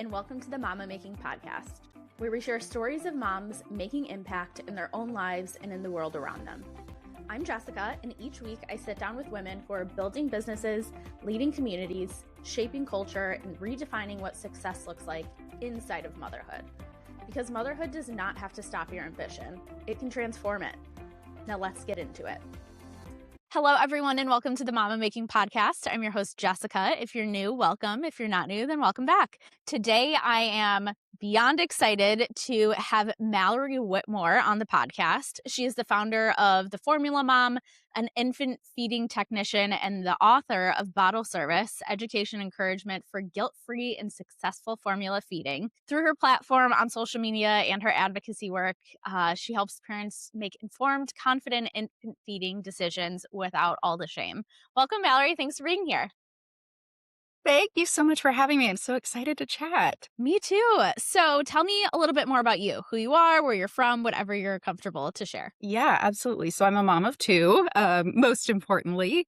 and welcome to the Mama Making Podcast, where we share stories of moms making impact in their own lives and in the world around them. I'm Jessica, and each week I sit down with women who are building businesses, leading communities, shaping culture, and redefining what success looks like inside of motherhood. Because motherhood does not have to stop your ambition. It can transform it. Now let's get into it. Hello, everyone, and welcome to the Mama Making Podcast. I'm your host, Jessica. If you're new, welcome. If you're not new, then welcome back. Today, I am beyond excited to have Mallory Whitmore on the podcast. She is the founder of The Formula Mom, an infant feeding technician, and the author of Bottle Service, Education Encouragement for Guilt-Free and Successful Formula Feeding. Through her platform on social media and her advocacy work, she helps parents make informed, confident infant feeding decisions without all the shame. Welcome, Mallory. Thanks for being here. Thank you so much for having me. I'm so excited to chat. Me too. So tell me a little bit more about you, who you are, where you're from, whatever you're comfortable to share. Yeah, absolutely. So I'm a mom of two, most importantly.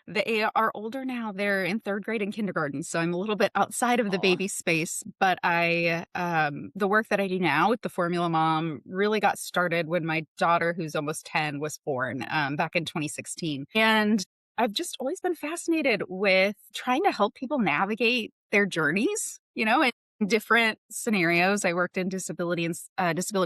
They are older now. They're in third grade and kindergarten. So I'm a little bit outside of the baby space. But the work that I do now with the Formula Mom really got started when my daughter, who's almost 10, was born back in 2016. And I've just always been fascinated with trying to help people navigate their journeys, in different scenarios. I worked in disability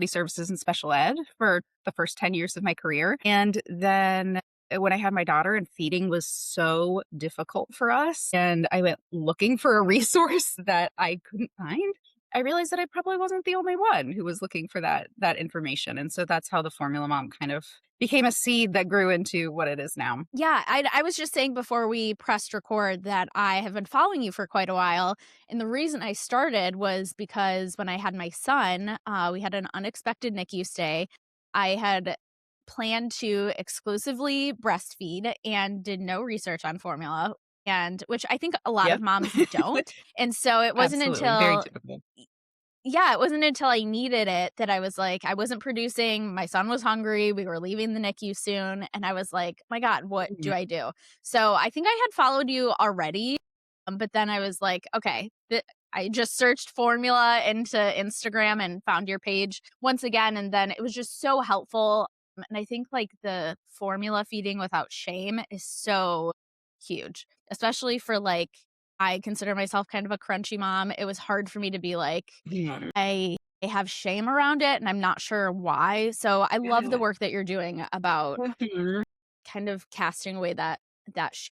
services and special ed for the first 10 years of my career. And then when I had my daughter, and feeding was so difficult for us, and I went looking for a resource that I couldn't find, I realized that I probably wasn't the only one who was looking for that information. And so that's how the Formula Mom kind of became a seed that grew into what it is now. Yeah, I was just saying before we pressed record that I have been following you for quite a while. And the reason I started was because when I had my son, we had an unexpected NICU stay. I had planned to exclusively breastfeed and did no research on formula, and which I think a lot of moms don't. And so it wasn't Very until typical. it wasn't until I needed it that I was like, I wasn't producing. My son was hungry. We were leaving the NICU soon. And I was like, my God, what do I do? So I think I had followed you already. But then I was like, okay, I just searched formula into Instagram and found your page once again. And then it was just so helpful. And I think like the formula feeding without shame is so huge, especially for like, I consider myself kind of a crunchy mom. It was hard for me to be like, I have shame around it and I'm not sure why. So I love the work that you're doing about kind of casting away that shame.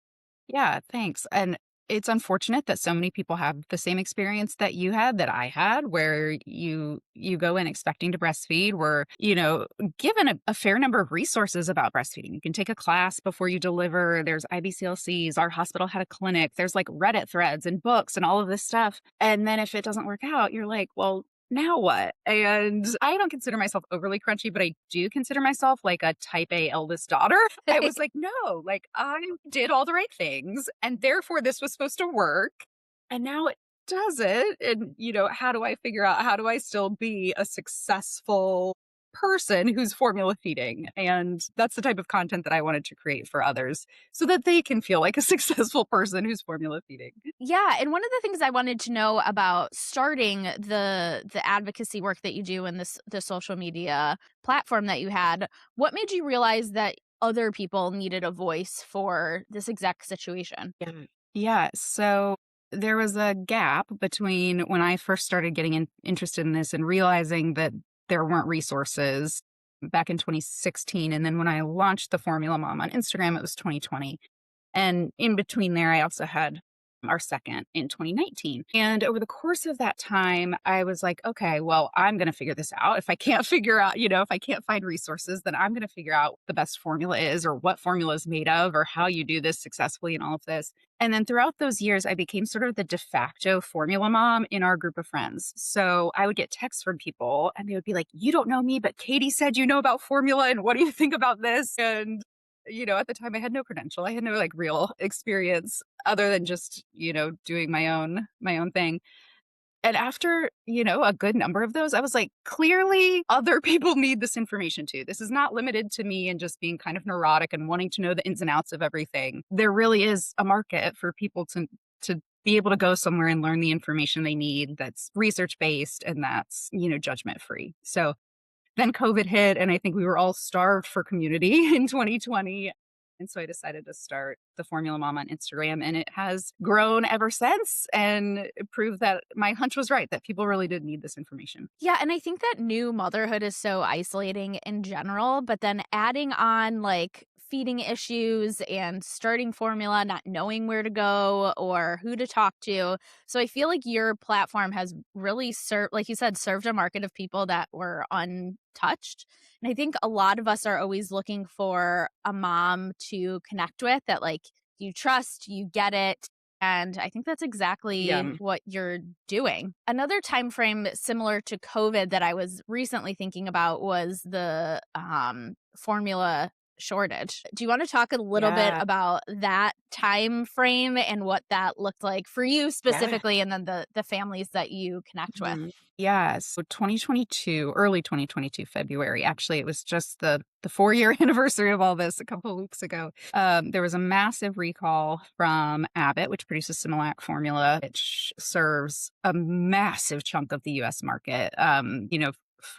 Yeah, thanks. And it's unfortunate that so many people have the same experience that you had, that I had, where you go in expecting to breastfeed. We're, given a fair number of resources about breastfeeding. You can take a class before you deliver. There's IBCLCs. Our hospital had a clinic. There's like Reddit threads and books and all of this stuff. And then if it doesn't work out, you're like, well, now what? And I don't consider myself overly crunchy, but I do consider myself like a type A eldest daughter. I was like, no, like I did all the right things and therefore this was supposed to work. And now it doesn't. And, how do I figure out, how do I still be a successful person who's formula feeding? And that's the type of content that I wanted to create for others so that they can feel like a successful person who's formula feeding. Yeah, and one of the things I wanted to know about starting the advocacy work that you do in the social media platform that you had, what made you realize that other people needed a voice for this exact situation? Yeah, so there was a gap between when I first started getting interested in this and realizing that there weren't resources back in 2016. And then when I launched the Formula Mom on Instagram, it was 2020. And in between there, I also had our second in 2019. And over the course of that time, I was like, okay, well, I'm going to figure this out. If I can't figure out, if I can't find resources, then I'm going to figure out what the best formula is or what formula is made of or how you do this successfully and all of this. And then throughout those years, I became sort of the de facto formula mom in our group of friends. So I would get texts from people and they would be like, you don't know me, but Katie said you know about formula and what do you think about this? And at the time I had no credential. I had no like real experience other than just, doing my own thing. And after, a good number of those, I was like, clearly other people need this information too. This is not limited to me and just being kind of neurotic and wanting to know the ins and outs of everything. There really is a market for people to be able to go somewhere and learn the information they need that's research based and that's, judgment free. So then COVID hit, and I think we were all starved for community in 2020. And so I decided to start the Formula Mom on Instagram, and it has grown ever since and it proved that my hunch was right, that people really did need this information. Yeah, and I think that new motherhood is so isolating in general, but then adding on like feeding issues and starting formula, not knowing where to go or who to talk to. So I feel like your platform has really served, like you said, served a market of people that were untouched. And I think a lot of us are always looking for a mom to connect with that, like, you trust, you get it. And I think that's exactly Yeah. what you're doing. Another time frame similar to COVID that I was recently thinking about was the formula shortage. Do you want to talk a little bit Yeah. about that time frame and what that looked like for you Yeah. specifically, and then the families that you connect with? Yeah. So 2022, early 2022, February. Actually, it was just the 4-year anniversary of all this a couple of weeks ago. There was a massive recall from Abbott, which produces Similac formula, which serves a massive chunk of the US market,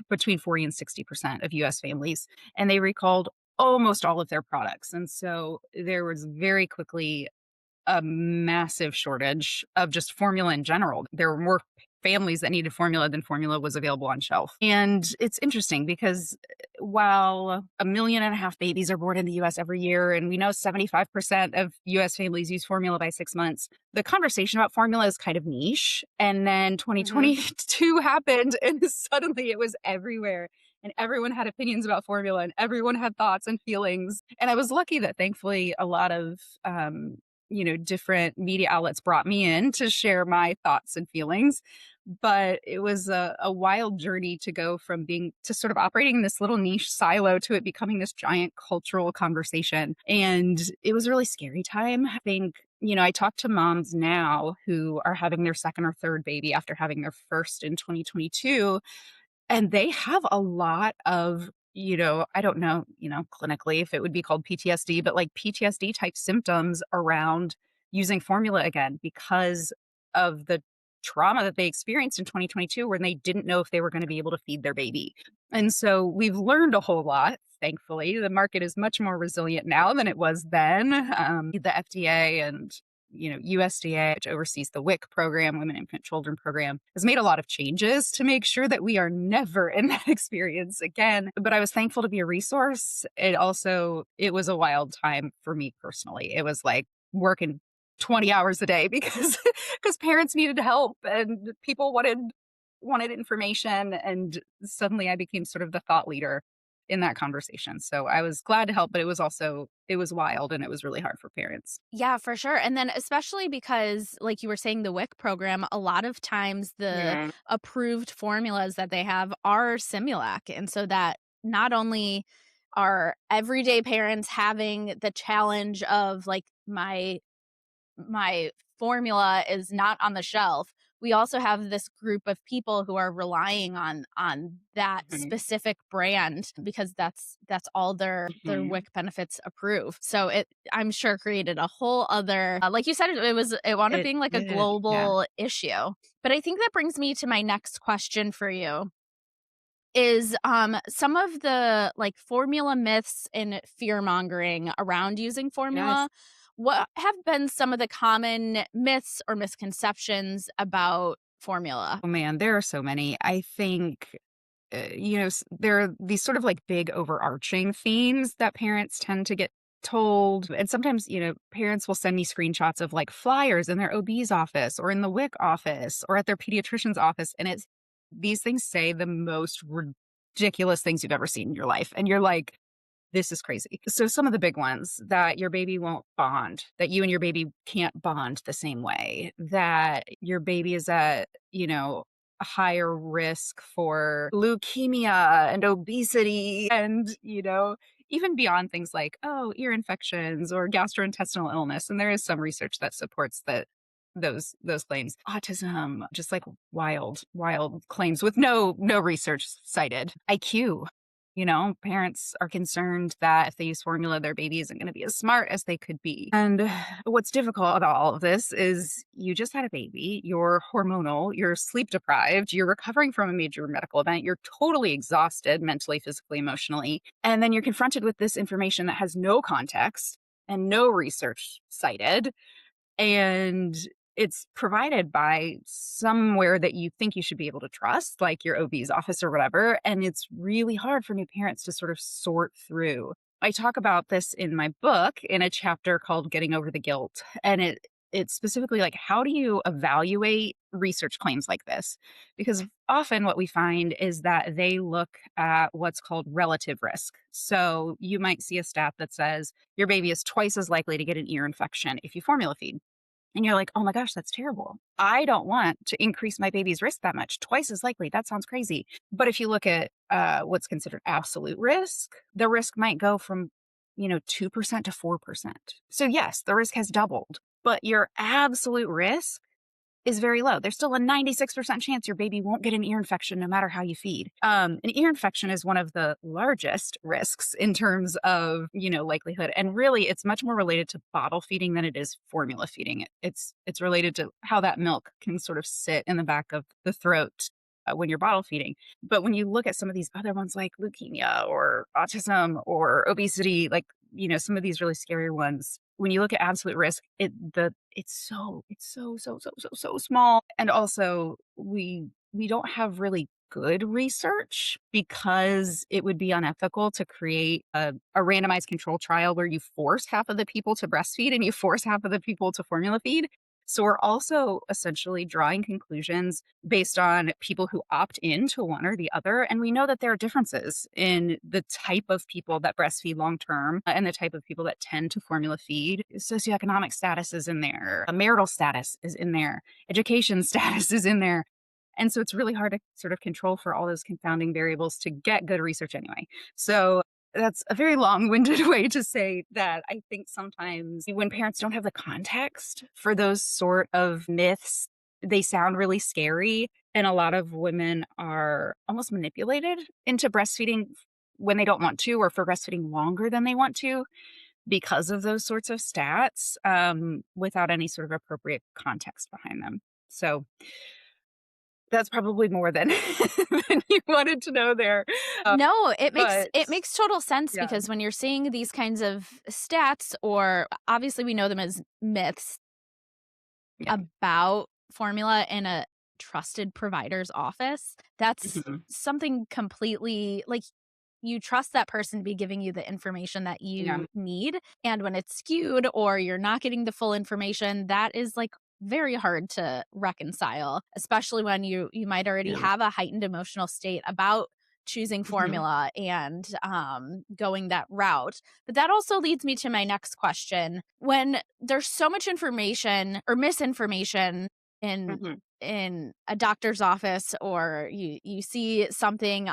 between 40 and 60% of US families. And they recalled almost all of their products. And so there was very quickly a massive shortage of just formula in general. There were more families that needed formula than formula was available on shelf. And it's interesting because while 1.5 million babies are born in the US every year, and we know 75% of US families use formula by 6 months, the conversation about formula is kind of niche. And then Mhm. 2022 happened, and suddenly it was everywhere. And everyone had opinions about formula and everyone had thoughts and feelings. And I was lucky that thankfully a lot of different media outlets brought me in to share my thoughts and feelings. But it was a wild journey to go from being to sort of operating in this little niche silo to it becoming this giant cultural conversation. And it was a really scary time. I think, I talk to moms now who are having their second or third baby after having their first in 2022, and they have a lot of, I don't know, clinically if it would be called PTSD, but like PTSD type symptoms around using formula again because of the trauma that they experienced in 2022 when they didn't know if they were going to be able to feed their baby. And so we've learned a whole lot. Thankfully, the market is much more resilient now than it was then. The FDA and USDA, which oversees the WIC program, Women, Infant, Children program, has made a lot of changes to make sure that we are never in that experience again. But I was thankful to be a resource. It was a wild time for me personally. It was like working 20 hours a day because because parents needed help and people wanted information, and suddenly I became sort of the thought leader in that conversation. So I was glad to help, but it was wild and it was really hard for parents. Yeah, for sure. And then especially because, like you were saying, the WIC program, a lot of times the Yeah. approved formulas that they have are Similac. And so that not only are everyday parents having the challenge of like my formula is not on the shelf, we also have this group of people who are relying on that Mhm. specific brand because that's all their Mhm. WIC benefits approve. So it, I'm sure, created a whole other, like you said, it wound up It being like a did, yeah. global issue. But I think that brings me to my next question for you is some of the like formula myths and fear mongering around using Yes. formula. What have been some of the common myths or misconceptions about formula? Oh, man, there are so many. I think, there are these sort of like big overarching themes that parents tend to get told. And sometimes, parents will send me screenshots of like flyers in their OB's office or in the WIC office or at their pediatrician's office. And these things say the most ridiculous things you've ever seen in your life. And you're like, this is crazy. So some of the big ones: that your baby won't bond, that you and your baby can't bond the same way, that your baby is at, a higher risk for leukemia and obesity and, even beyond things like, oh, ear infections or gastrointestinal illness. And there is some research that supports that those claims. Autism, just like wild, wild claims with no research cited. IQ. Parents are concerned that if they use formula, their baby isn't going to be as smart as they could be. And what's difficult about all of this is you just had a baby, you're hormonal, you're sleep deprived, you're recovering from a major medical event, you're totally exhausted mentally, physically, emotionally. And then you're confronted with this information that has no context and no research cited. And it's provided by somewhere that you think you should be able to trust, like your OB's office or whatever. And it's really hard for new parents to sort of sort through. I talk about this in my book in a chapter called Getting Over the Guilt. And it's specifically like, how do you evaluate research claims like this? Because often what we find is that they look at what's called relative risk. So you might see a stat that says your baby is twice as likely to get an ear infection if you formula feed. And you're like, oh my gosh, that's terrible. I don't want to increase my baby's risk that much. Twice as likely. That sounds crazy. But if you look at what's considered absolute risk, the risk might go from, 2% to 4%. So yes, the risk has doubled, but your absolute risk is very low. There's still a 96% chance your baby won't get an ear infection no matter how you feed. An ear infection is one of the largest risks in terms of, likelihood. And really, it's much more related to bottle feeding than it is formula feeding. It's related to how that milk can sort of sit in the back of the throat when you're bottle feeding. But when you look at some of these other ones like leukemia or autism or obesity, like, some of these really scary ones, when you look at absolute risk, it's so small. And also we don't have really good research because it would be unethical to create a randomized control trial where you force half of the people to breastfeed and you force half of the people to formula feed. So we're also essentially drawing conclusions based on people who opt into one or the other. And we know that there are differences in the type of people that breastfeed long term and the type of people that tend to formula feed. Socioeconomic status is in there, marital status is in there, education status is in there. And so it's really hard to sort of control for all those confounding variables to get good research anyway. So that's a very long-winded way to say that I think sometimes when parents don't have the context for those sort of myths, they sound really scary. And a lot of women are almost manipulated into breastfeeding when they don't want to, or for breastfeeding longer than they want to because of those sorts of stats, without any sort of appropriate context behind them. So that's probably more than, than you wanted to know there. No, it But makes total sense yeah. because when you're seeing these kinds of stats, or obviously we know them as myths Yeah. about formula in a trusted provider's office, that's Mhm. something completely like you trust that person to be giving you the information that Yeah. you need. And when it's skewed or you're not getting the full information, that is like very hard to reconcile, especially when you might already Yeah. have a heightened emotional state about choosing Mhm. formula and going that route. But that also leads me to my next question. When there's so much information or misinformation in Mhm. in a doctor's office, or you see something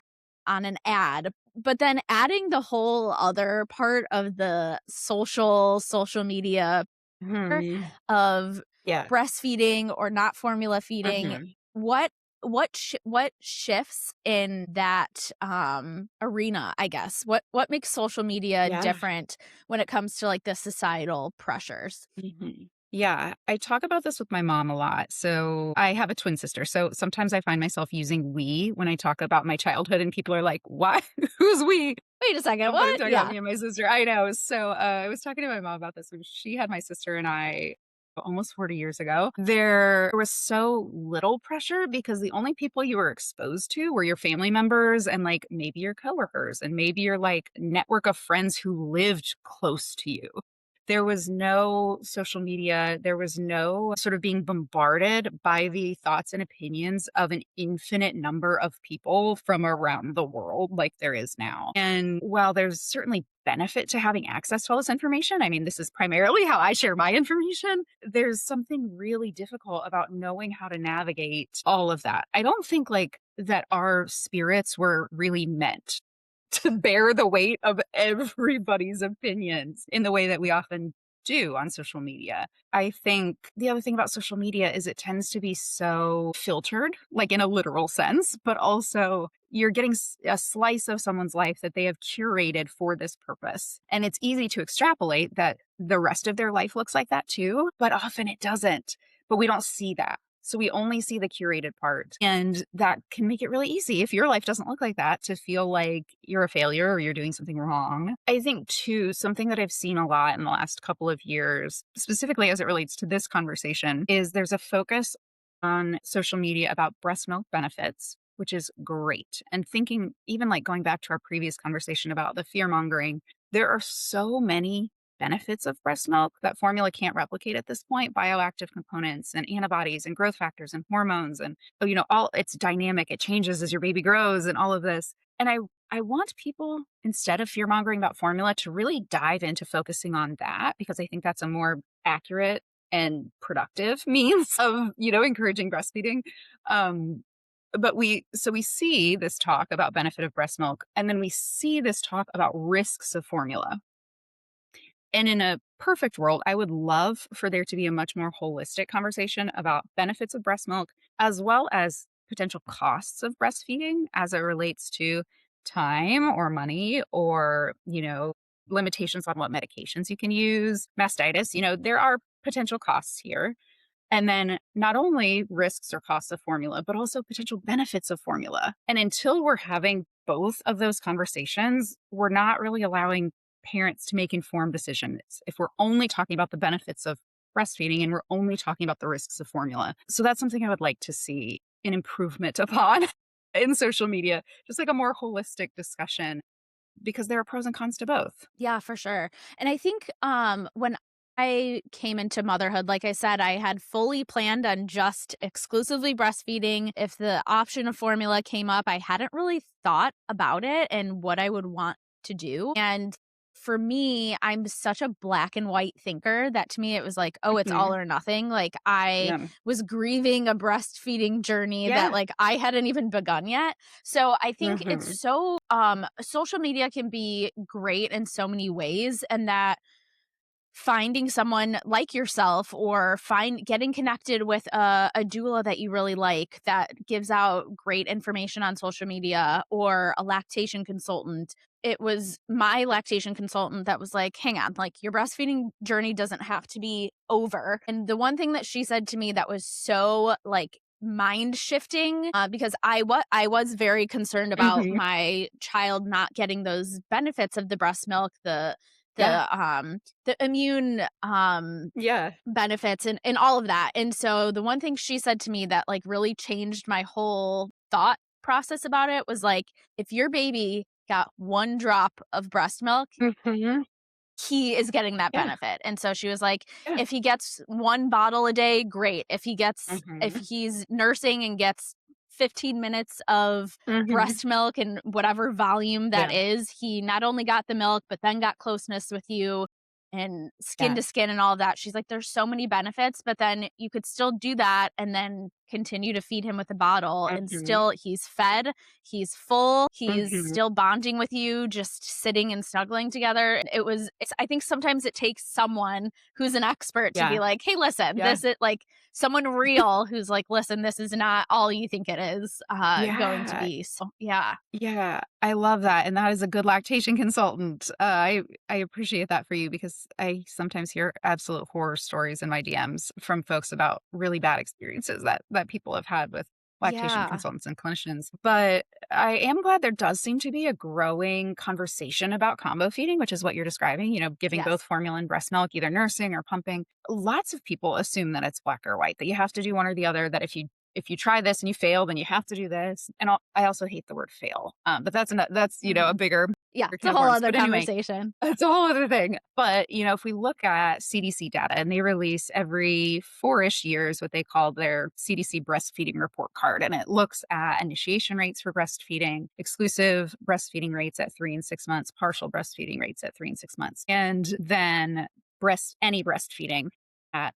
on an ad, but then adding the whole other part of the social media Mhm. of Yeah. breastfeeding or not formula feeding, Mhm. what shifts in that arena, I guess? What makes social media Yeah. different when it comes to like the societal pressures? Mhm. Yeah, I talk about this with my mom a lot. So I have a twin sister. So sometimes I find myself using we when I talk about my childhood, and people are like, "What? Who's we?" Wait a second, But I'm what? talking about Yeah. me and my sister. I know. So I was talking to my mom about this when she had my sister and I almost 40 years ago. There was so little pressure because the only people you were exposed to were your family members and like maybe your coworkers and maybe your like network of friends who lived close to you. There was no social media. There was no sort of being bombarded by the thoughts and opinions of an infinite number of people from around the world like there is now. And while there's certainly benefit to having access to all this information, I mean, this is primarily how I share my information, there's something really difficult about knowing how to navigate all of that. I don't think like that our spirits were really meant to bear the weight of everybody's opinions in the way that we often do on social media. I think the other thing about social media is it tends to be so filtered, like in a literal sense, but also you're getting a slice of someone's life that they have curated for this purpose. And it's easy to extrapolate that the rest of their life looks like that too, but often it doesn't. But we don't see that. So we only see the curated part. And that can make it really easy if your life doesn't look like that to feel like you're a failure or you're doing something wrong. I think, too, something that I've seen a lot in the last couple of years, specifically as it relates to this conversation, is there's a focus on social media about breast milk benefits, which is great. And thinking, even like going back to our previous conversation about the fear mongering, there are so many benefits of breast milk that formula can't replicate at this point: bioactive components and antibodies and growth factors and hormones and all. It's dynamic, it changes as your baby grows and all of this. And I want people, instead of fear mongering about formula, to really dive into focusing on that, because I think that's a more accurate and productive means of encouraging breastfeeding. But we see this talk about benefit of breast milk, and then we see this talk about risks of formula. And in a perfect world, I would love for there to be a much more holistic conversation about benefits of breast milk, as well as potential costs of breastfeeding as it relates to time or money or, limitations on what medications you can use, mastitis. There are potential costs here. And then not only risks or costs of formula, but also potential benefits of formula. And until we're having both of those conversations, we're not really allowing parents to make informed decisions if we're only talking about the benefits of breastfeeding and we're only talking about the risks of formula. So that's something I would like to see an improvement upon in social media, just like a more holistic discussion, because there are pros and cons to both. Yeah, for sure. And I think when I came into motherhood, like I said, I had fully planned on just exclusively breastfeeding. If the option of formula came up, I hadn't really thought about it and what I would want to do. And for me, I'm such a black and white thinker that to me it was like, oh, it's all Mhm. or nothing. Like I Yeah. was grieving a breastfeeding journey that Yeah. like I hadn't even begun yet. So I think Mhm. it's so social media can be great in so many ways, and that finding someone like yourself or getting connected with a doula that you really like that gives out great information on social media, or a lactation consultant. It was my lactation consultant that was like, hang on, like your breastfeeding journey doesn't have to be over. And the one thing that she said to me that was so like mind shifting, because I was very concerned about Mhm. my child not getting those benefits of the breast milk, Yeah. the immune Yeah. benefits and all of that. And so the one thing she said to me that like really changed my whole thought process about it was like, if your baby got one drop of breast milk, Mhm. he is getting that Yeah. benefit. And so she was like, Yeah. if he gets one bottle a day, great. If Mhm. he's nursing and gets 15 minutes of Mhm. breast milk and whatever volume that Yeah. is, he not only got the milk, but then got closeness with you and skin Yeah. to skin and all of that. She's like, there's so many benefits, but then you could still do that and then continue to feed him with a bottle, and Mhm. still he's fed, he's full, he's Mhm. still bonding with you, just sitting and snuggling together. I think sometimes it takes someone who's an expert to be Yeah. like, hey, listen, Yeah. this is like someone real who's like, listen, this is not all you think it is going to Yeah. be. So yeah. Yeah. I love that, and that is a good lactation consultant. I appreciate that for you, because I sometimes hear absolute horror stories in my DMs from folks about really bad experiences that people have had with lactation Yeah. consultants and clinicians. But I am glad there does seem to be a growing conversation about combo feeding, which is what you're describing, giving both Yes. formula and breast milk, either nursing or pumping. Lots of people assume that it's black or white, that you have to do one or the other, that if you try this and you fail, then you have to do this. And I also hate the word fail. But that's a Mhm. Yeah. bigger It's a can of whole worms. other But anyway, conversation. it's a whole other thing. But if we look at CDC data, and they release every 4-ish years what they call their CDC breastfeeding report card, and it looks at initiation rates for breastfeeding, exclusive breastfeeding rates at 3 and 6 months, partial breastfeeding rates at 3 and 6 months, and then any breastfeeding at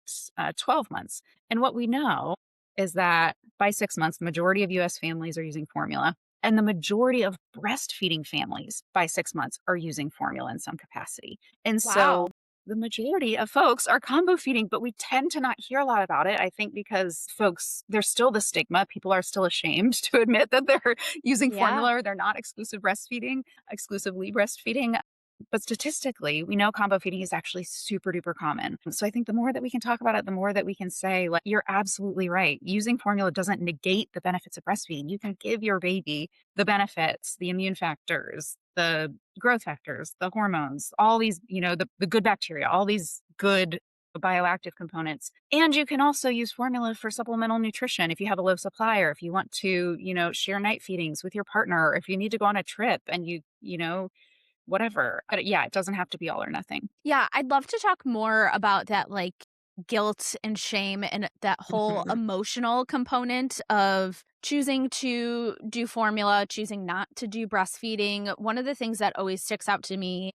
12 months. And what we know is that by 6 months, the majority of US families are using formula. And the majority of breastfeeding families by 6 months are using formula in some capacity. And so Wow. the majority of folks are combo feeding, but we tend to not hear a lot about it. I think because folks, there's still the stigma. People are still ashamed to admit that they're using Yeah. formula or they're not exclusively breastfeeding. But statistically, we know combo feeding is actually super duper common. So I think the more that we can talk about it, the more that we can say, like, you're absolutely right. Using formula doesn't negate the benefits of breastfeeding. You can give your baby the benefits, the immune factors, the growth factors, the hormones, all these, the good bacteria, all these good bioactive components. And you can also use formula for supplemental nutrition if you have a low supply, or if you want to, share night feedings with your partner, or if you need to go on a trip and whatever. But yeah, it doesn't have to be all or nothing. Yeah, I'd love to talk more about that, like, guilt and shame and that whole Mhm. emotional component of choosing to do formula, choosing not to do breastfeeding. One of the things that always sticks out to me,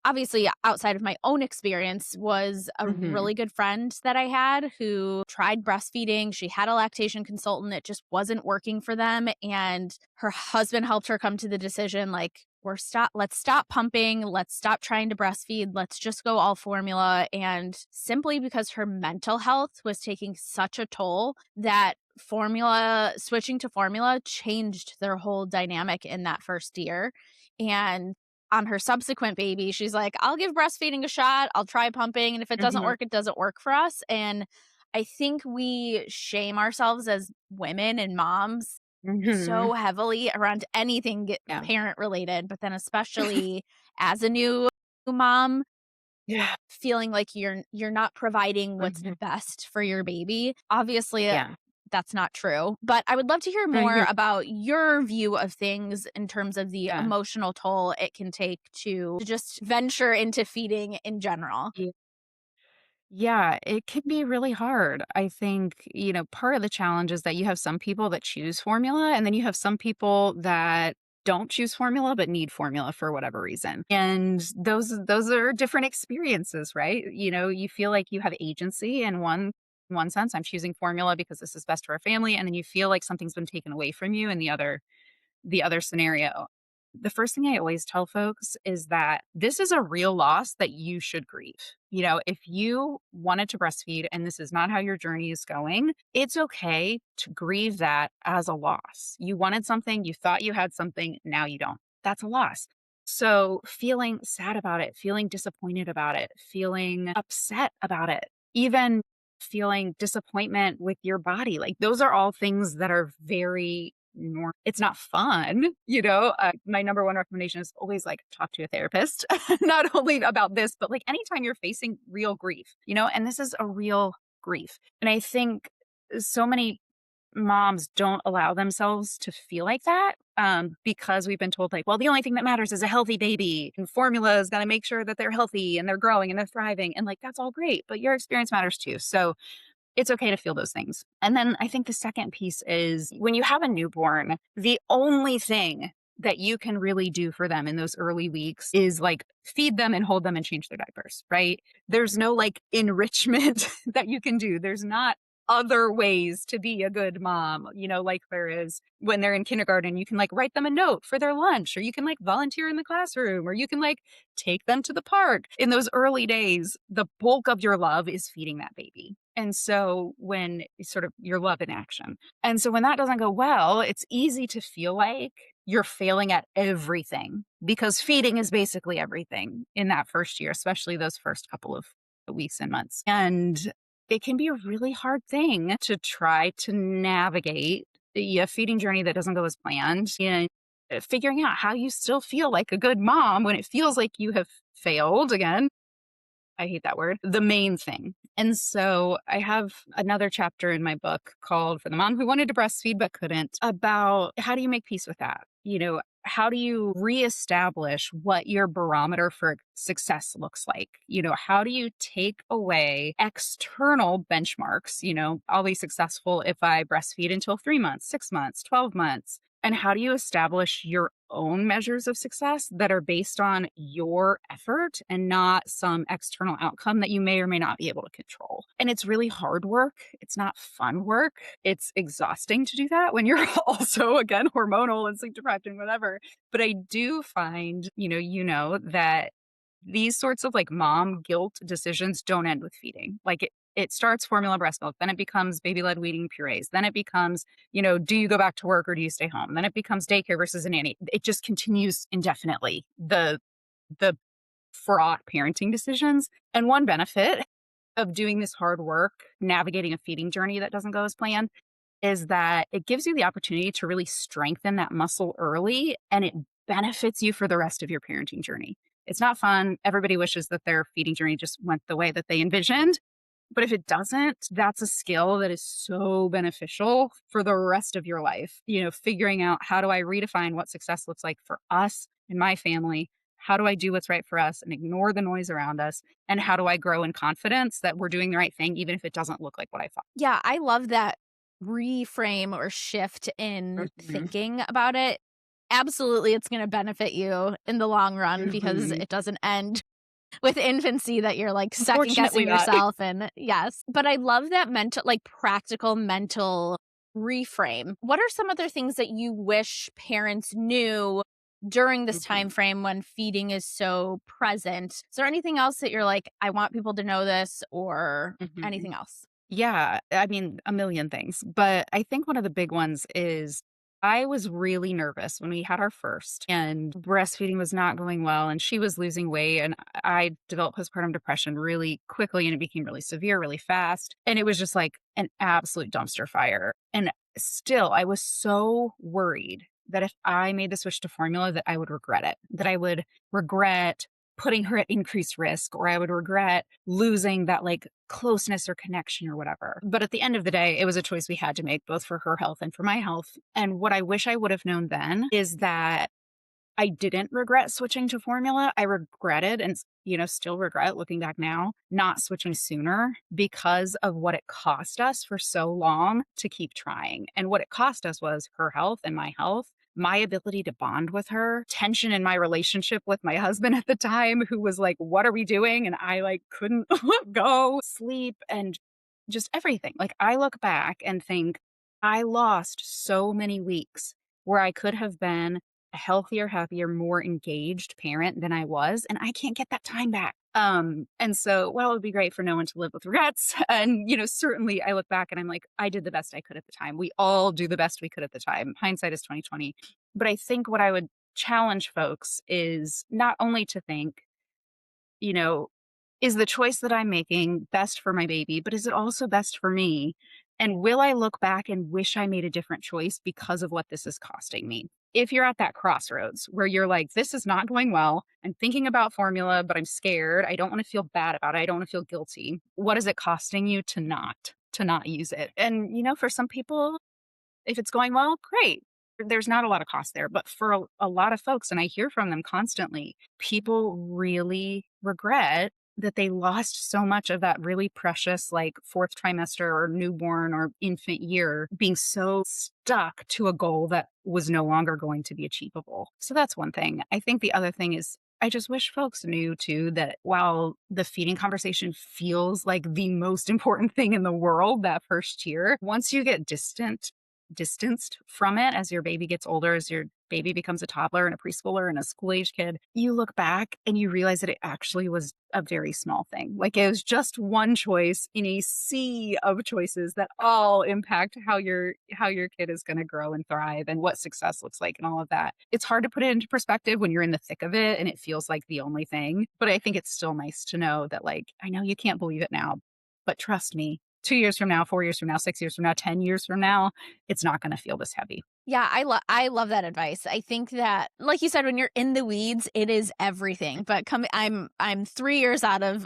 obviously outside of my own experience, was a Mhm. really good friend that I had who tried breastfeeding. She had a lactation consultant. It just wasn't working for them. And her husband helped her come to the decision, like, let's stop pumping, let's stop trying to breastfeed, let's just go all formula. And simply because her mental health was taking such a toll, that switching to formula changed their whole dynamic in that first year. And on her subsequent baby, she's like, I'll give breastfeeding a shot, I'll try pumping, and if it doesn't Mhm. work, it doesn't work for us. And I think we shame ourselves as women and moms Mhm. so heavily around anything Yeah. parent related, but then especially as a new mom, Yeah. feeling like you're not providing what's Mhm. best for your baby. Obviously, Yeah. that's not true, but I would love to hear more Mhm. about your view of things in terms of the Yeah. emotional toll it can take to just venture into feeding in general. Yeah, it can be really hard. I think, part of the challenge is that you have some people that choose formula, and then you have some people that don't choose formula but need formula for whatever reason. And those are different experiences, right? You feel like you have agency in one sense. I'm choosing formula because this is best for our family, and then you feel like something's been taken away from you in the other scenario. The first thing I always tell folks is that this is a real loss that you should grieve. If you wanted to breastfeed and this is not how your journey is going, it's okay to grieve that as a loss. You wanted something, you thought you had something, now you don't. That's a loss. So, feeling sad about it, feeling disappointed about it, feeling upset about it, even feeling disappointment with your body, like those are all things that are very it's not fun, my number one recommendation is always like talk to a therapist, not only about this, but like anytime you're facing real grief, and this is a real grief. And I think so many moms don't allow themselves to feel like that because we've been told like, well, the only thing that matters is a healthy baby and formula is going to make sure that they're healthy and they're growing and they're thriving. And like, that's all great, but your experience matters too. So it's okay to feel those things. And then I think the second piece is when you have a newborn, the only thing that you can really do for them in those early weeks is like feed them and hold them and change their diapers, right? There's no like enrichment that you can do. There's not other ways to be a good mom, like there is when they're in kindergarten. You can like write them a note for their lunch, or you can like volunteer in the classroom, or you can like take them to the park. In those early days, the bulk of your love is feeding that baby. And so when sort of your love in action. And so when that doesn't go well, it's easy to feel like you're failing at everything because feeding is basically everything in that first year, especially those first couple of weeks and months. And it can be a really hard thing to try to navigate a feeding journey that doesn't go as planned, and figuring out how you still feel like a good mom when it feels like you have failed again. I hate that word, the main thing. And so I have another chapter in my book called For the Mom Who Wanted to Breastfeed But Couldn't, about how do you make peace with that? How do you reestablish what your barometer for success looks like? How do you take away external benchmarks? I'll be successful if I breastfeed until 3 months, 6 months, 12 months. And how do you establish your own measures of success that are based on your effort and not some external outcome that you may or may not be able to control? And it's really hard work. It's not fun work. It's exhausting to do that when you're also, again, hormonal and sleep deprived and whatever. But I do find, that these sorts of like mom guilt decisions don't end with feeding. Like it starts formula breast milk, then it becomes baby led weaning purees, then it becomes, do you go back to work or do you stay home? Then it becomes daycare versus a nanny. It just continues indefinitely. The fraught parenting decisions. And one benefit of doing this hard work, navigating a feeding journey that doesn't go as planned, is that it gives you the opportunity to really strengthen that muscle early, and it benefits you for the rest of your parenting journey. It's not fun. Everybody wishes that their feeding journey just went the way that they envisioned. But if it doesn't, that's a skill that is so beneficial for the rest of your life. Figuring out, how do I redefine what success looks like for us and my family? How do I do what's right for us and ignore the noise around us? And how do I grow in confidence that we're doing the right thing, even if it doesn't look like what I thought? Yeah, I love that reframe or shift in Mhm. thinking about it. Absolutely, it's going to benefit you in the long run because Mhm. it doesn't end with infancy that you're like second Unfortunately guessing not. yourself. And yes, but I love that mental, like practical mental reframe. What are some other things that you wish parents knew during this time Mhm. frame when feeding is so present? Is there anything else that you're like, I want people to know this, or Mhm. anything else? Yeah, I mean, a million things, but I think one of the big ones is I was really nervous when we had our first and breastfeeding was not going well and she was losing weight and I developed postpartum depression really quickly and it became really severe really fast and it was just like an absolute dumpster fire. And still I was so worried that if I made the switch to formula that I would regret it, that I would regret putting her at increased risk or I would regret losing that like closeness or connection or whatever. But at the end of the day, it was a choice we had to make both for her health and for my health. And what I wish I would have known then is that I didn't regret switching to formula. I regretted and still regret looking back now not switching sooner because of what it cost us for so long to keep trying. And what it cost us was her health and my health, my ability to bond with her, tension in my relationship with my husband at the time who was like, "What are we doing?" And I like couldn't let go, sleep and just everything. Like I look back and think I lost so many weeks where I could have been a healthier, happier, more engaged parent than I was, and I can't get that time back. And so while it would be great for no one to live with regrets, and certainly I look back and I'm like, I did the best I could at the time. We all do the best we could at the time. Hindsight is 2020. But I think what I would challenge folks is not only to think, you know, is the choice that I'm making best for my baby, but is it also best for me? And will I look back and wish I made a different choice because of what this is costing me? If you're at that crossroads where you're like, this is not going well, I'm thinking about formula, but I'm scared. I don't want to feel bad about it. I don't want to feel guilty. What is it costing you to not use it? And for some people, if it's going well, great. There's not a lot of cost there. But for a lot of folks, and I hear from them constantly, people really regret that they lost so much of that really precious, like fourth trimester or newborn or infant year, being so stuck to a goal that was no longer going to be achievable. So that's one thing. I think the other thing is I just wish folks knew too that while the feeding conversation feels like the most important thing in the world that first year, once you get distanced from it as your baby gets older, as your baby becomes a toddler and a preschooler and a school age kid, you look back and you realize that it actually was a very small thing. Like it was just one choice in a sea of choices that all impact how your kid is going to grow and thrive and what success looks like and all of that. It's hard to put it into perspective when you're in the thick of it and it feels like the only thing, but I think it's still nice to know that like I know you can't believe it now, but trust me, 2 years from now, 4 years from now, 6 years from now, 10 years from now, it's not gonna feel this heavy. Yeah, I love that advice. I think that, like you said, when you're in the weeds, it is everything. But I'm 3 years out of Yeah.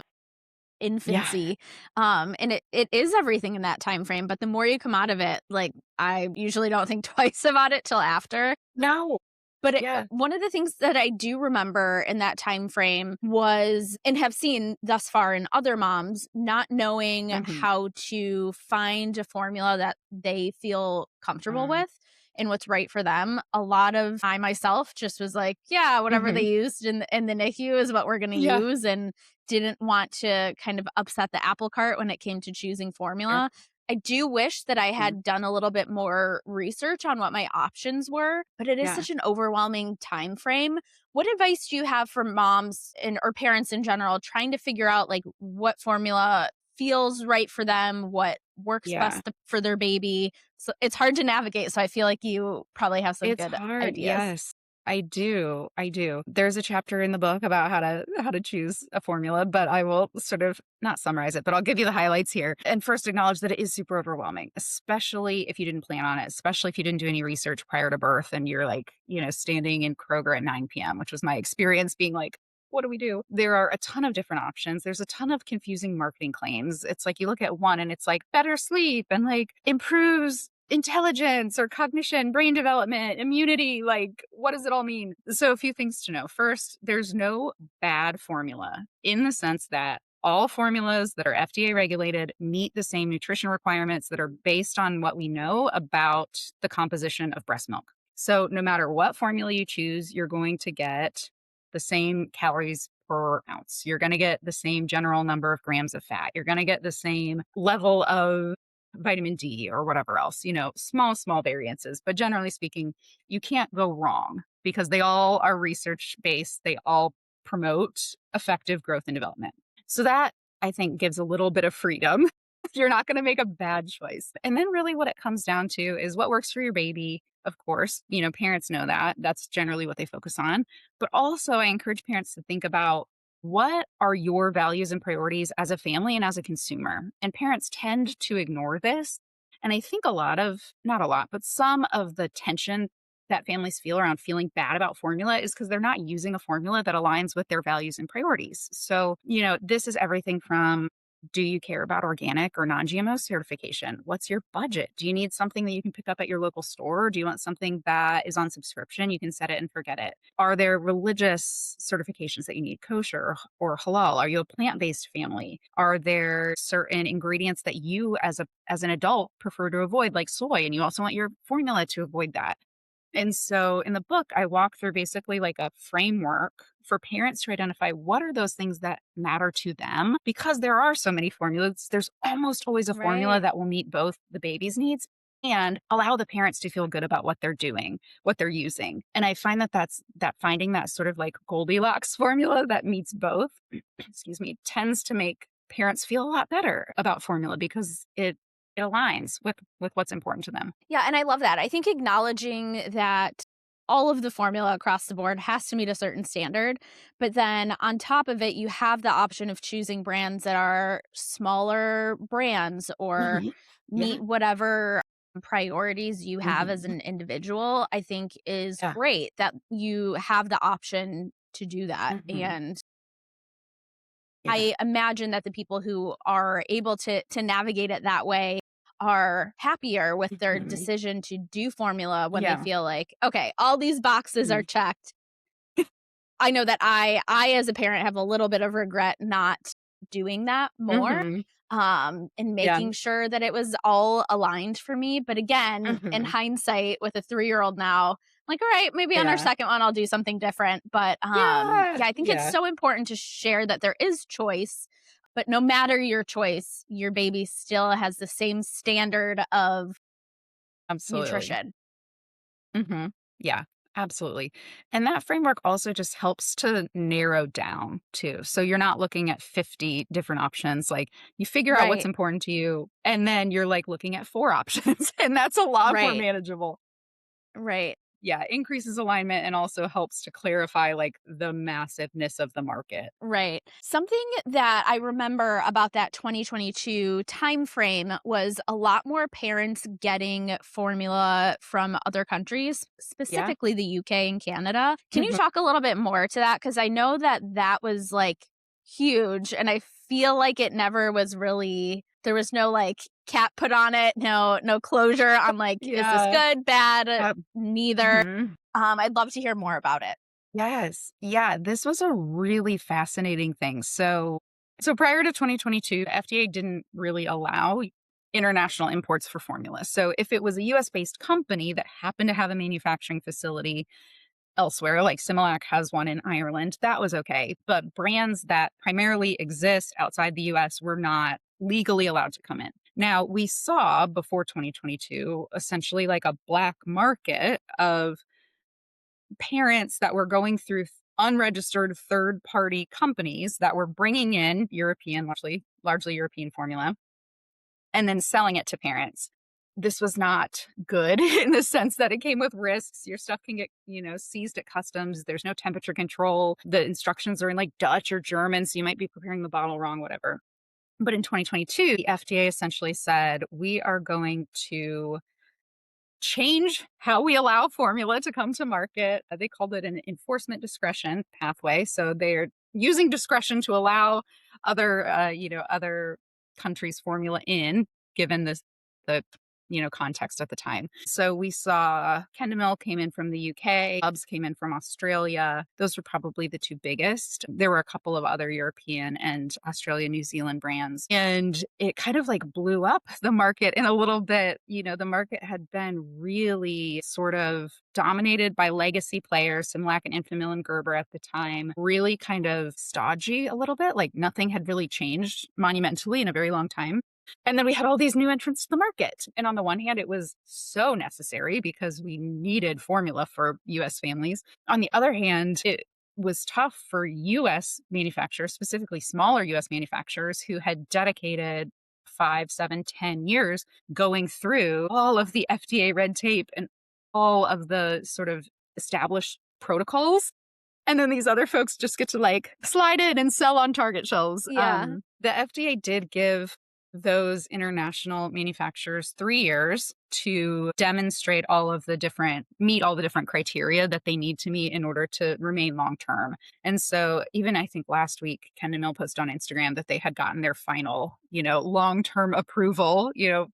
infancy, and it is everything in that time frame. But the more you come out of it, like I usually don't think twice about it till after. No. But Yeah. one of the things that I do remember in that time frame was, and have seen thus far in other moms, not knowing Mhm. how to find a formula that they feel comfortable Mm. with and what's right for them. A lot of I myself just was like, yeah, whatever they Mhm. used in the NICU is what we're going to Yeah. use, and didn't want to kind of upset the apple cart when it came to choosing Sure. formula. I do wish that I Mm. had done a little bit more research on what my options were, but it is Yeah. such an overwhelming time frame. What advice do you have for moms and or parents in general trying to figure out like what formula feels right for them, what works Yeah. best for their baby? So it's hard to navigate, so I feel like you probably have some It's good hard. ideas. Yes. I do. I do. There's a chapter in the book about how to choose a formula, but I will sort of not summarize it, but I'll give you the highlights here. And first acknowledge that it is super overwhelming, especially if you didn't plan on it, especially if you didn't do any research prior to birth and you're like, standing in Kroger at 9 p.m., which was my experience being like, what do we do? There are a ton of different options. There's a ton of confusing marketing claims. It's like you look at one and it's like better sleep and like improves intelligence or cognition, brain development, immunity. Like, what does it all mean? So, a few things to know. First, there's no bad formula in the sense that all formulas that are FDA regulated meet the same nutrition requirements that are based on what we know about the composition of breast milk. So, no matter what formula you choose, you're going to get the same calories per ounce. You're going to get the same general number of grams of fat. You're going to get the same level of vitamin D or whatever else, small variances. But generally speaking, you can't go wrong because they all are research based. They all promote effective growth and development. So that I think gives a little bit of freedom. You're not going to make a bad choice. And then really what it comes down to is what works for your baby. Of course, parents know that. That's generally what they focus on. But also, I encourage parents to think about what are your values and priorities as a family and as a consumer? And parents tend to ignore this. And I think not a lot, but some of the tension that families feel around feeling bad about formula is because they're not using a formula that aligns with their values and priorities. So, this is everything from, do you care about organic or non-GMO certification? What's your budget? Do you need something that you can pick up at your local store? Or do you want something that is on subscription? You can set it and forget it. Are there religious certifications that you need, kosher or halal? Are you a plant-based family? Are there certain ingredients that you as an adult prefer to avoid, like soy, and you also want your formula to avoid that? And so in the book, I walk through basically like a framework for parents to identify what are those things that matter to them. Because there are so many formulas, there's almost always a formula Right. that will meet both the baby's needs and allow the parents to feel good about what they're doing, what they're using. And I find that finding that sort of like Goldilocks formula that meets both, excuse me, tends to make parents feel a lot better about formula because it aligns with what's important to them. Yeah, and I love that. I think acknowledging that all of the formula across the board has to meet a certain standard, but then on top of it, you have the option of choosing brands that are smaller brands or Hmm. Yeah. meet whatever priorities you have as Hmm. an individual, I think is Yeah. great that you have the option to do that. Hmm. And Yeah. I imagine that the people who are able to navigate it that way are happier with their Hmm. decision to do formula when they Yeah. feel like, okay, all these boxes are checked. I know that I as a parent have a little bit of regret not doing that more, Hmm. and Yeah. making sure that it was all aligned for me. But again, in Hmm. hindsight with a 3-year-old now, like, all right, maybe on our Yeah. second one I'll do something different. But Yeah. yeah, I think it's Yeah. so important to share that there is choice, but no matter your choice, your baby still has the same standard of Absolutely. nutrition. Hmm. Yeah. Absolutely. And that framework also just helps to narrow down too. So you're not looking at 50 different options. Like you figure out what's Right. important to you, and then you're like looking at 4 options, and that's a lot more Right. manageable. Right. Yeah, increases alignment and also helps to clarify like the massiveness of the market. Right. Something that I remember about that 2022 timeframe was a lot more parents getting formula from other countries, Yeah. specifically the UK and Canada. Can you Mhm. talk a little bit more to that? Because I know that that was like huge, and I feel like it never was really. There was no like cap put on it, no closure on like, is this Yeah. good, bad, neither. Mhm. I'd love to hear more about it. Yes. Yeah, this was a really fascinating thing. So prior to 2022, FDA didn't really allow international imports for formula. So if it was a US-based company that happened to have a manufacturing facility elsewhere, like Similac has one in Ireland, that was okay. But brands that primarily exist outside the US were not legally allowed to come in. Now, we saw before 2022 essentially like a black market of parents that were going through unregistered third party companies that were bringing in European, largely European formula, and then selling it to parents. This was not good in the sense that it came with risks. Your stuff can get, seized at customs. There's no temperature control. The instructions are in like Dutch or German, so you might be preparing the bottle wrong, whatever. But in 2022, the FDA essentially said, we are going to change how we allow formula to come to market. They called it an enforcement discretion pathway. So they're using discretion to allow other countries' formula in, given the context at the time. So we saw Kendamil came in from the UK, Bubs came in from Australia. Those were probably the two biggest. There were a couple of other European and Australia, New Zealand brands. And it kind of like blew up the market in a little bit. The market had been really sort of dominated by legacy players, Similac and Enfamil and Gerber at the time, really kind of stodgy a little bit. Like nothing had really changed monumentally in a very long time. And then we had all these new entrants to the market. And on the one hand, it was so necessary because we needed formula for US families. On the other hand, it was tough for US manufacturers, specifically smaller US manufacturers who had dedicated 5, 7, 10 years going through all of the FDA red tape and all of the sort of established protocols. And then these other folks just get to like slide in and sell on Target shelves. Yeah. The FDA did give those international manufacturers 3 years to demonstrate meet all the different criteria that they need to meet in order to remain long-term. And so even I think last week, Kendamil posted on Instagram that they had gotten their final, long-term approval,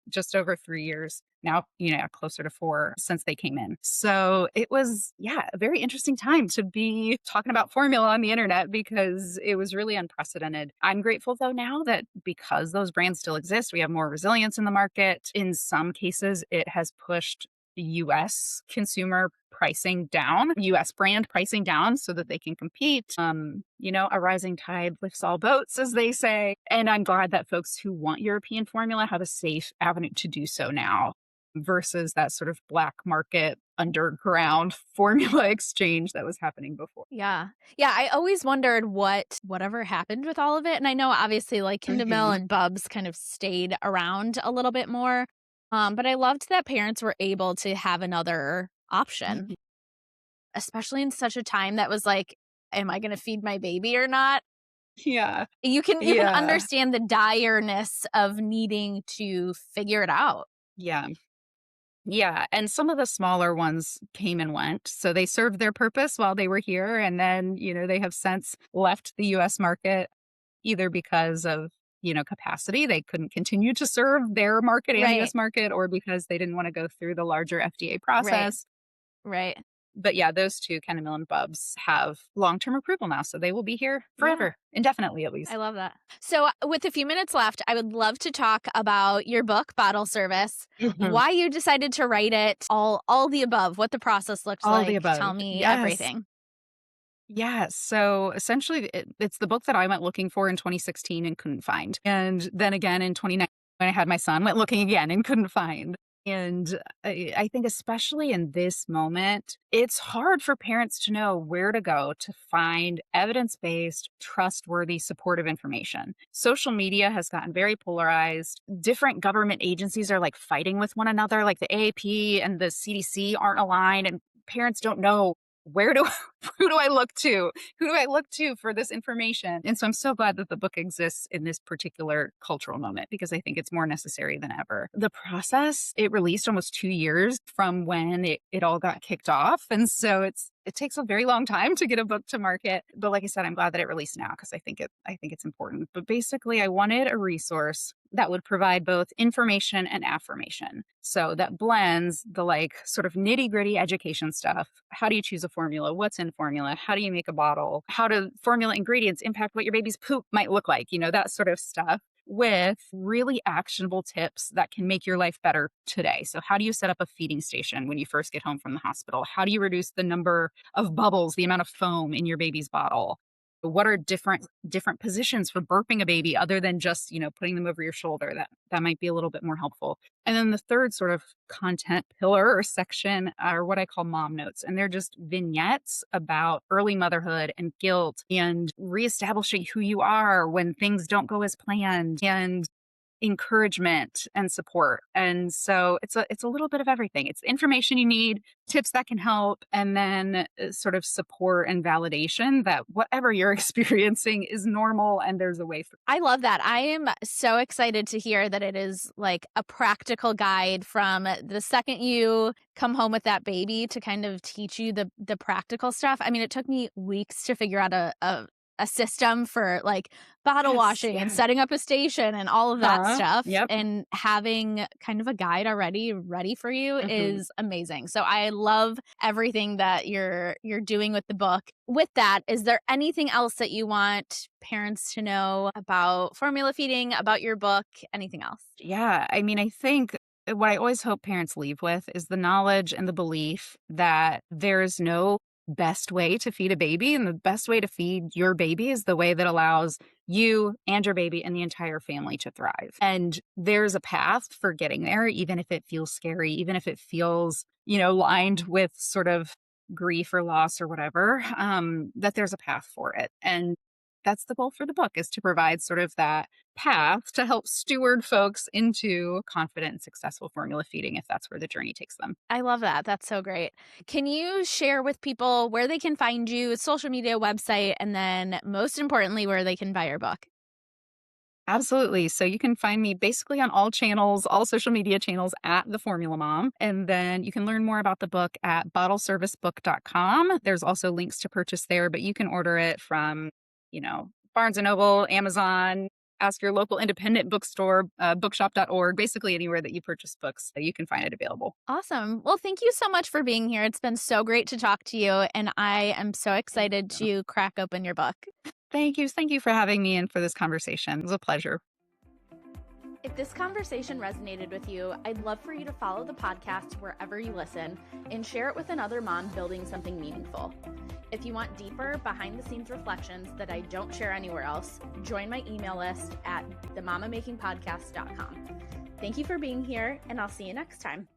just over 3 years. Now, closer to 4 since they came in. So it was, a very interesting time to be talking about formula on the internet because it was really unprecedented. I'm grateful though now that because those brands still exist, we have more resilience in the market. In some cases, it has pushed US consumer pricing down, US brand pricing down so that they can compete. A rising tide lifts all boats, as they say. And I'm glad that folks who want European formula have a safe avenue to do so now versus that sort of black market underground formula exchange that was happening before. Yeah. Yeah. I always wondered whatever happened with all of it. And I know obviously like Kendamil and Bubs kind of stayed around a little bit more. But I loved that parents were able to have another option, especially in such a time that was like, am I going to feed my baby or not? Yeah. You can understand the direness of needing to figure it out. Yeah. Yeah. And some of the smaller ones came and went. So they served their purpose while they were here. And then, they have since left the US market either because of, capacity. They couldn't continue to serve their market and Right. US market, or because they didn't want to go through the larger FDA process. Right. But yeah, those two, Kendamil and Bubs, have long-term approval now. So they will be here forever, indefinitely at least. I love that. So with a few minutes left, I would love to talk about your book, Bottle Service, why you decided to write it, all the above, what the process looks All like. the above. Tell me Yes. everything. Yeah. So essentially, it's the book that I went looking for in 2016 and couldn't find. And then again in 2019, when I had my son, went looking again and couldn't find. And I think especially in this moment, it's hard for parents to know where to go to find evidence-based, trustworthy, supportive information. Social media has gotten very polarized. Different government agencies are like fighting with one another, like the AAP and the CDC aren't aligned, and parents don't know who do I look to? Who do I look to for this information? And so I'm so glad that the book exists in this particular cultural moment because I think it's more necessary than ever. The process, it released almost 2 years from when it all got kicked off. And so it takes a very long time to get a book to market. But like I said, I'm glad that it released now because I think it's important. But basically, I wanted a resource that would provide both information and affirmation. So that blends the like sort of nitty-gritty education stuff. How do you choose a formula? What's in formula? How do you make a bottle? How do formula ingredients impact what your baby's poop might look like? That sort of stuff, with really actionable tips that can make your life better today. So how do you set up a feeding station when you first get home from the hospital? How do you reduce the number of bubbles, the amount of foam in your baby's bottle? What are different positions for burping a baby other than just, putting them over your shoulder? That might be a little bit more helpful. And then the third sort of content pillar or section are what I call mom notes. And they're just vignettes about early motherhood and guilt and reestablishing who you are when things don't go as planned, and encouragement and support. And so it's a little bit of everything. It's information you need, tips that can help, and then sort of support and validation that whatever you're experiencing is normal and there's a way for. I love that. I am so excited to hear that it is like a practical guide from the second you come home with that baby to kind of teach you the practical stuff. I mean, it took me weeks to figure out a system for like bottle washing and setting up a station and all of that stuff. Yep. And having kind of a guide already ready for you is amazing. So I love everything that you're doing with the book. With that, is there anything else that you want parents to know about formula feeding, about your book, anything else? Yeah. I mean, I think what I always hope parents leave with is the knowledge and the belief that there's no best way to feed a baby, and the best way to feed your baby is the way that allows you and your baby and the entire family to thrive. And there's a path for getting there, even if it feels scary, even if it feels, lined with sort of grief or loss or whatever, that there's a path for it. And that's the goal for the book, is to provide sort of that path to help steward folks into confident and successful formula feeding, if that's where the journey takes them. I love that. That's so great. Can you share with people where they can find you, social media, website, and then most importantly, where they can buy your book? Absolutely. So you can find me basically on all channels, all social media channels at The Formula Mom. And then you can learn more about the book at bottleservicebook.com. There's also links to purchase there, but you can order it from, Barnes & Noble, Amazon, ask your local independent bookstore, bookshop.org, basically anywhere that you purchase books, you can find it available. Awesome. Well, thank you so much for being here. It's been so great to talk to you, and I am so excited to crack open your book. Thank you. Thank you for having me in for this conversation. It was a pleasure. If this conversation resonated with you, I'd love for you to follow the podcast wherever you listen and share it with another mom building something meaningful. If you want deeper behind-the-scenes reflections that I don't share anywhere else, join my email list at themamamakingpodcast.com. Thank you for being here, and I'll see you next time.